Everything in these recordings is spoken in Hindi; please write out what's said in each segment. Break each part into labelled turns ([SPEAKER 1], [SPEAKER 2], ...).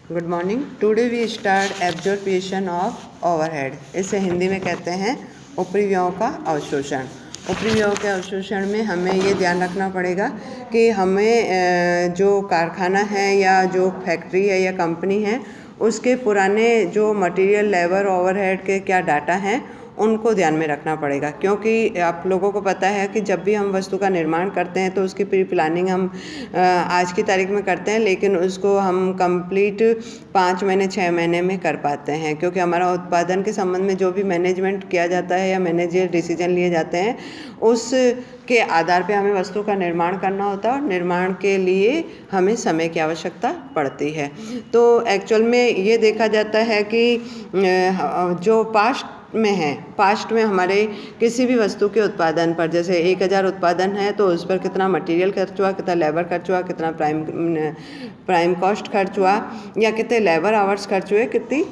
[SPEAKER 1] Good morning. Today we start absorption of overhead. इसे हिंदी में कहते हैं ऊपरी व्ययों का अवशोषण। ऊपरी व्ययों के अवशोषण में हमें ये ध्यान रखना पड़ेगा कि हमें जो कारखाना है या जो फैक्ट्री है या कंपनी है उसके पुराने जो मटेरियल, लेबर, ओवरहेड के क्या डाटा हैं उनको ध्यान में रखना पड़ेगा, क्योंकि आप लोगों को पता है कि जब भी हम वस्तु का निर्माण करते हैं तो उसकी प्री प्लानिंग हम आज की तारीख में करते हैं, लेकिन उसको हम कंप्लीट 5 महीने 6 महीने में कर पाते हैं, क्योंकि हमारा उत्पादन के संबंध में जो भी मैनेजमेंट किया जाता है या मैनेजर डिसीजन लिए जाते हैं उस के आधार पे हमें वस्तु का निर्माण करना होता है और निर्माण के लिए हमें समय की आवश्यकता पड़ती है। तो एक्चुअल में ये देखा जाता है कि जो पास्ट में हमारे किसी भी वस्तु के उत्पादन पर, जैसे 1000 उत्पादन है तो उस पर कितना मटेरियल खर्च हुआ, कितना लेबर खर्च हुआ, कितना प्राइम कॉस्ट खर्च हुआ, या कितने लेबर आवर्स खर्च हुए, कितनी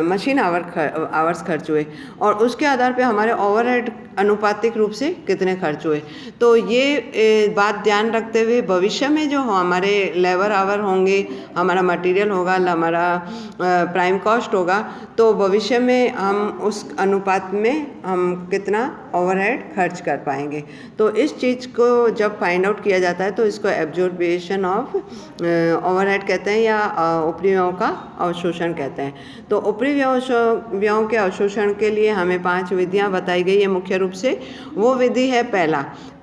[SPEAKER 1] मशीन आवर्स खर्च हुए, और उसके आधार पे हमारे ओवरहेड अनुपातिक रूप से कितने खर्च हुए। तो ये बात ध्यान रखते हुए भविष्य में जो हमारे लेबर आवर होंगे, हमारा मटेरियल होगा, हमारा प्राइम कॉस्ट होगा, तो भविष्य में हम उस अनुपात में हम कितना ओवरहेड खर्च कर पाएंगे। तो इस चीज़ को जब फाइंड आउट किया जाता है तो इसको एब्जॉर्प्शन ऑफ ओवरहेड कहते हैं या ऊपरी व्ययों का अवशोषण कहते हैं। तो ऊपरी व्ययों के अवशोषण के लिए हमें 5 विधियां बताई गई है मुख्य रूप से। वो विधि है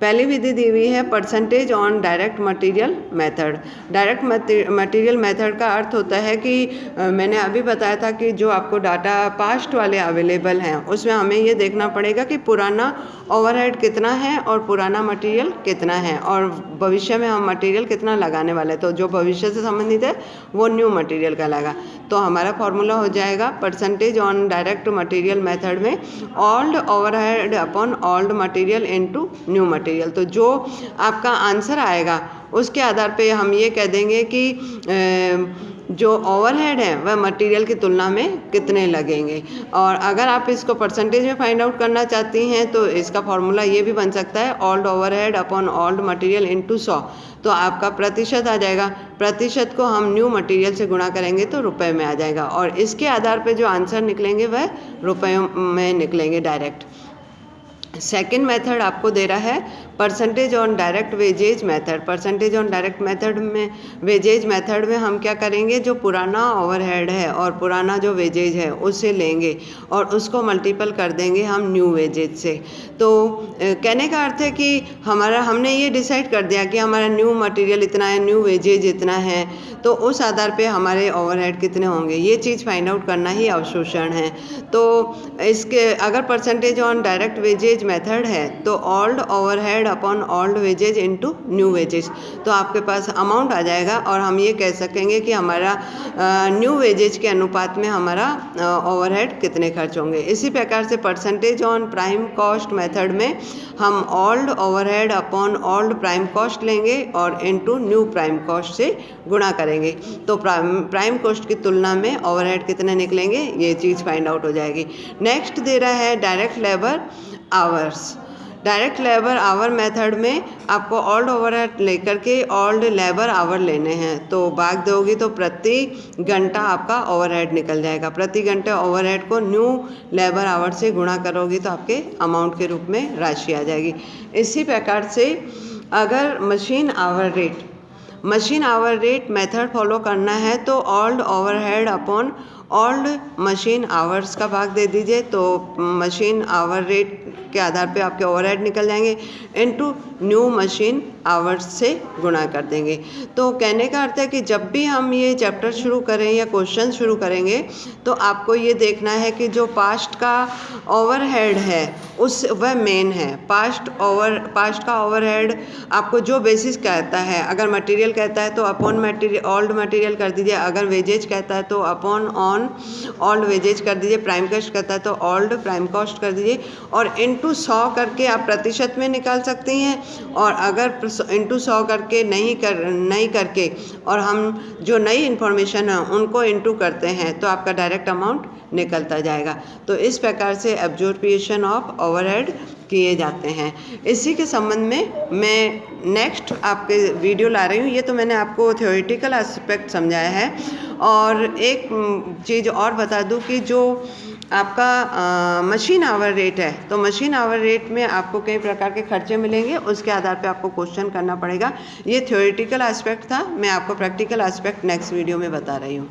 [SPEAKER 1] पहली विधि दी हुई है percentage on direct material method. Direct material method का अर्थ होता है कि मैंने अभी बताया था कि जो आपको डाटा पास्ट वाले अवेलेबल हैं उसमें हमें ये देखना पड़ेगा कि पुराना ओवरहेड कितना है और पुराना मटेरियल कितना है, और भविष्य में हम मटेरियल कितना लगाने वाले हैं। तो जो भविष्य से संबंधित है वो न्यू मटेरियल कहलाएगा। तो हमारा फॉर्मूला हो जाएगा percentage on direct material method में old overhead upon old material into new material. तो जो आपका आंसर आएगा उसके आधार पे हम ये कह देंगे कि जो ओवरहेड है वह मटेरियल की तुलना में कितने लगेंगे। और अगर आप इसको परसेंटेज में फाइंड आउट करना चाहती हैं तो इसका फॉर्मूला ये भी बन सकता है old overhead upon old material into 100। तो आपका प्रतिशत आ जाएगा, प्रतिशत को हम न्यू मटेरियल से गुणा करेंगे तो रुपए में आ जाएगा, और इसके आधार पे जो आंसर निकलेंगे वह रुपयों में निकलेंगे डायरेक्ट। सेकेंड मेथड आपको दे रहा है percentage on direct wages method. Percentage on direct method में वेजेज मेथड में हम क्या करेंगे, जो पुराना ओवरहेड है और पुराना जो वेजेज है उसे लेंगे और उसको मल्टीपल कर देंगे हम न्यू वेजेज से। तो कहने का अर्थ है कि हमने ये डिसाइड कर दिया कि हमारा न्यू मटेरियल इतना है, न्यू वेजेज इतना है, तो उस आधार पे हमारे ओवरहेड कितने होंगे, ये चीज़ फाइंड आउट करना ही अवशोषण है। तो इसके अगर percentage on direct wages method है तो old overhead upon old wages into new wages, तो आपके पास अमाउंट आ जाएगा और हम ये कह सकेंगे कि हमारा न्यू वेजेज के अनुपात में हमारा ओवरहेड कितने खर्च होंगे। इसी प्रकार से percentage on prime cost method में हम old overhead upon old prime cost लेंगे और इनटू न्यू प्राइम कॉस्ट से गुणा करेंगे, तो प्राइम कॉस्ट की तुलना में ओवरहेड कितने निकलेंगे ये चीज़ फाइंड आउट हो जाएगी। नेक्स्ट दे रहा है direct labour hours. Direct labour our method में आपको ओल्ड ओवरहेड लेकर के ओल्ड लेबर आवर लेने हैं, तो भाग दोगी तो प्रति घंटा आपका ओवरहेड निकल जाएगा। प्रति घंटे ओवरहेड को न्यू लेबर आवर से गुणा करोगी तो आपके अमाउंट के रूप में राशि आ जाएगी। इसी प्रकार से अगर machine hour rate method follow करना है तो old overhead upon old machine hours का भाग दे दीजिए, तो मशीन आवर रेट के आधार पे आपके ओवरहेड निकल जाएंगे इनटू न्यू मशीन आवर्स से गुणा कर देंगे। तो कहने का अर्थ है कि जब भी हम ये चैप्टर शुरू करें या क्वेश्चन शुरू करेंगे तो आपको ये देखना है कि जो पास्ट का ओवरहेड है वह मेन है। पास्ट का ओवरहेड आपको जो बेसिस कहता है, अगर मटेरियल कहता है तो अपॉन मटेरियल ओल्ड मटेरियल कर दीजिए, अगर वेजेज कहता है तो अपॉन ऑन ओल्ड वेजेज कर दीजिए, प्राइम कॉस्ट कहता है तो ओल्ड प्राइम कॉस्ट कर दीजिए, और इनटू 100 करके आप प्रतिशत में निकाल सकती हैं, और अगर इनटू 100 करके नहीं करके और हम जो नई इन्फॉर्मेशन है उनको इनटू करते हैं तो आपका डायरेक्ट अमाउंट निकलता जाएगा। तो इस प्रकार से एब्जॉर्प्शन ऑफ ओवरहेड किए जाते हैं। इसी के संबंध में मैं नेक्स्ट आपके वीडियो ला रही हूँ। ये तो मैंने आपको थ्योरेटिकल एस्पेक्ट समझाया है। और एक चीज़ और बता दूँ कि जो आपका मशीन आवर रेट है, तो मशीन आवर रेट में आपको कई प्रकार के खर्चे मिलेंगे, उसके आधार पे आपको क्वेश्चन करना पड़ेगा। ये थ्योरेटिकल एस्पेक्ट था, मैं आपको प्रैक्टिकल एस्पेक्ट नेक्स्ट वीडियो में बता रही हूँ।